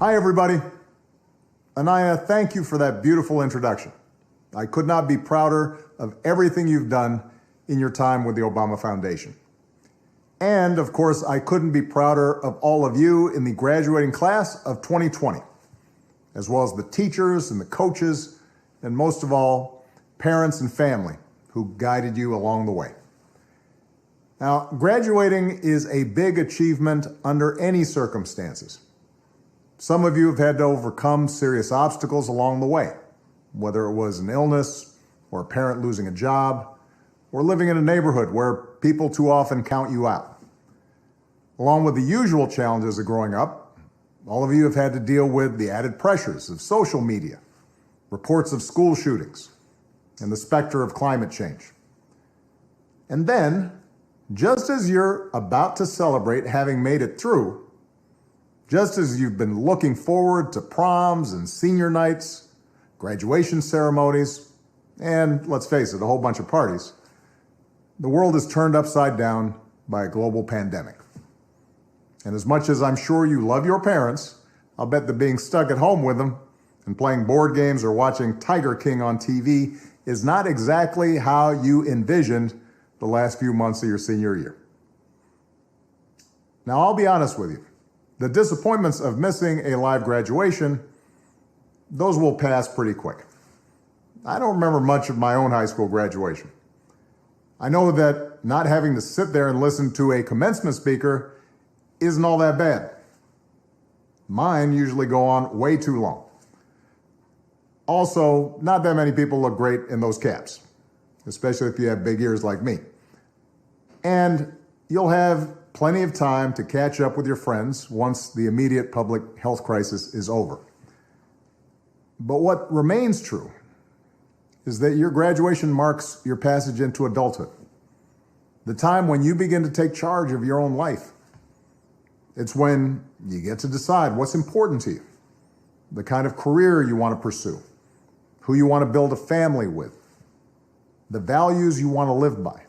Hi, everybody. Anaya, thank you for that beautiful introduction. I could not be prouder of everything you've done in your time with the Obama Foundation. And of course, I couldn't be prouder of all of you in the graduating class of 2020, as well as the teachers and the coaches, and most of all, parents and family who guided you along the way. Now, graduating is a big achievement under any circumstances. Some of you have had to overcome serious obstacles along the way, whether it was an illness or a parent losing a job or living in a neighborhood where people too often count you out. Along with the usual challenges of growing up, all of you have had to deal with the added pressures of social media, reports of school shootings, and the specter of climate change. And then, just as you're about to celebrate having made it through, just as you've been looking forward to proms and senior nights, graduation ceremonies, and let's face it, a whole bunch of parties, the world is turned upside down by a global pandemic. And as much as I'm sure you love your parents, I'll bet that being stuck at home with them and playing board games or watching Tiger King on TV is not exactly how you envisioned the last few months of your senior year. Now, I'll be honest with you. The disappointments of missing a live graduation, those will pass pretty quick. I don't remember much of my own high school graduation. I know that not having to sit there and listen to a commencement speaker isn't all that bad. Mine usually go on way too long. Also, not that many people look great in those caps, especially if you have big ears like me. And you'll have plenty of time to catch up with your friends once the immediate public health crisis is over. But what remains true is that your graduation marks your passage into adulthood, the time when you begin to take charge of your own life. It's when you get to decide what's important to you, the kind of career you want to pursue, who you want to build a family with, the values you want to live by.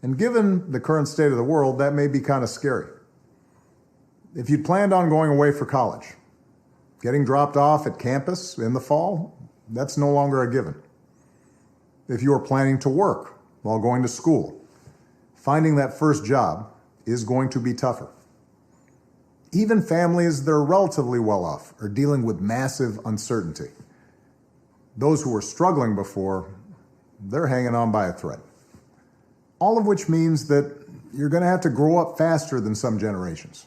And given the current state of the world, that may be kind of scary. If you'd planned on going away for college, getting dropped off at campus in the fall, that's no longer a given. If you are planning to work while going to school, finding that first job is going to be tougher. Even families that are relatively well off are dealing with massive uncertainty. Those who were struggling before, they're hanging on by a thread. All of which means that you're going to have to grow up faster than some generations.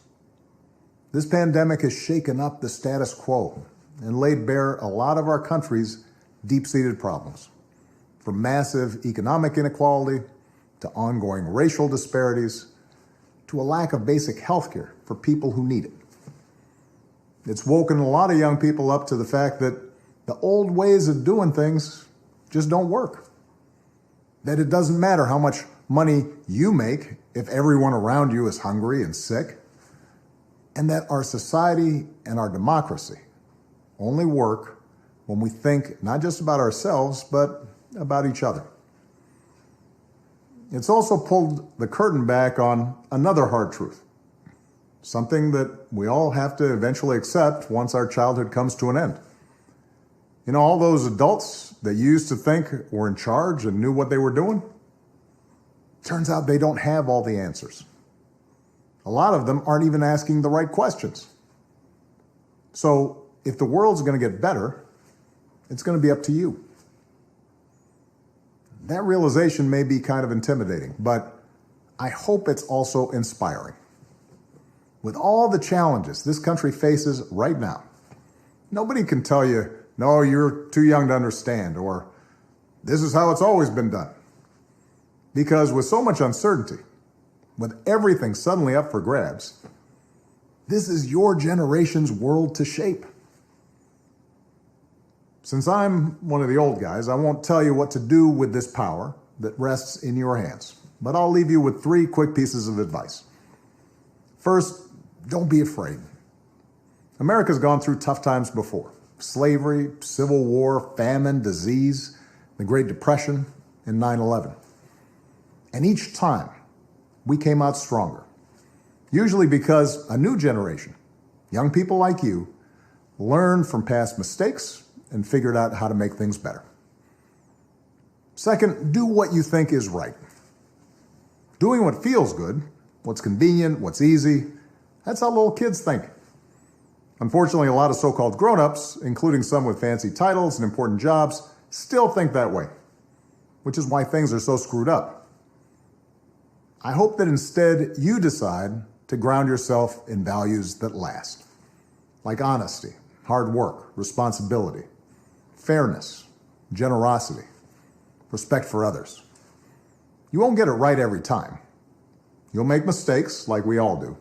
This pandemic has shaken up the status quo and laid bare a lot of our country's deep-seated problems, from massive economic inequality to ongoing racial disparities to a lack of basic health care for people who need it. It's woken a lot of young people up to the fact that the old ways of doing things just don't work. That it doesn't matter how much money you make if everyone around you is hungry and sick. And that our society and our democracy only work when we think not just about ourselves, but about each other. It's also pulled the curtain back on another hard truth, something that we all have to eventually accept once our childhood comes to an end. You know, all those adults that you used to think were in charge and knew what they were doing, turns out they don't have all the answers. A lot of them aren't even asking the right questions. So if the world's going to get better, it's going to be up to you. That realization may be kind of intimidating, but I hope it's also inspiring. With all the challenges this country faces right now, nobody can tell you, no, you're too young to understand, or this is how it's always been done. Because with so much uncertainty, with everything suddenly up for grabs, this is your generation's world to shape. Since I'm one of the old guys, I won't tell you what to do with this power that rests in your hands, but I'll leave you with 3 quick pieces of advice. First, don't be afraid. America's gone through tough times before. Slavery, civil war, famine, disease, the Great Depression, and 9/11. And each time, we came out stronger. Usually because a new generation, young people like you, learned from past mistakes, and figured out how to make things better. Second, do what you think is right. Doing what feels good, what's convenient, what's easy, that's how little kids think. Unfortunately, a lot of so-called grown-ups, including some with fancy titles and important jobs, still think that way, which is why things are so screwed up. I hope that instead you decide to ground yourself in values that last, like honesty, hard work, responsibility, fairness, generosity, respect for others. You won't get it right every time. You'll make mistakes, like we all do.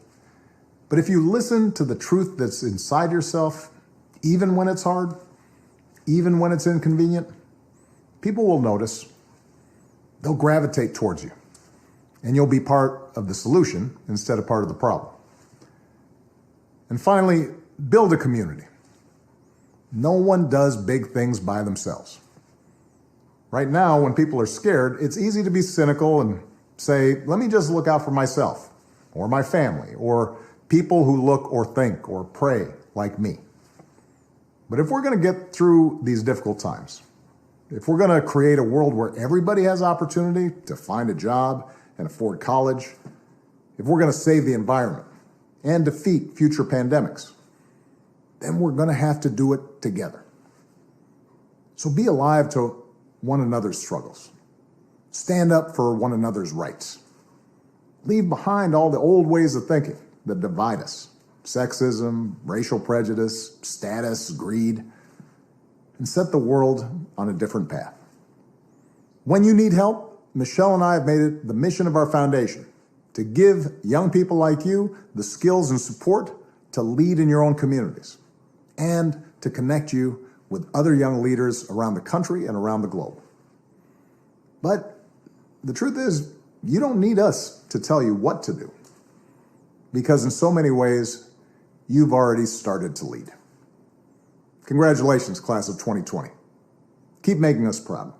But if you listen to the truth that's inside yourself, even when it's hard, even when it's inconvenient, people will notice. They'll gravitate towards you, and you'll be part of the solution instead of part of the problem. And finally, build a community. No one does big things by themselves. Right now, when people are scared, it's easy to be cynical and say, let me just look out for myself, or my family, or people who look or think or pray like me. But if we're going to get through these difficult times, if we're going to create a world where everybody has opportunity to find a job and afford college, if we're going to save the environment and defeat future pandemics, then we're going to have to do it together. So be alive to one another's struggles. Stand up for one another's rights. Leave behind all the old ways of thinking that divide us: sexism, racial prejudice, status, greed, and set the world on a different path. When you need help, Michelle and I have made it the mission of our foundation to give young people like you the skills and support to lead in your own communities and to connect you with other young leaders around the country and around the globe. But the truth is, you don't need us to tell you what to do, because in so many ways, you've already started to lead. Congratulations, class of 2020. Keep making us proud.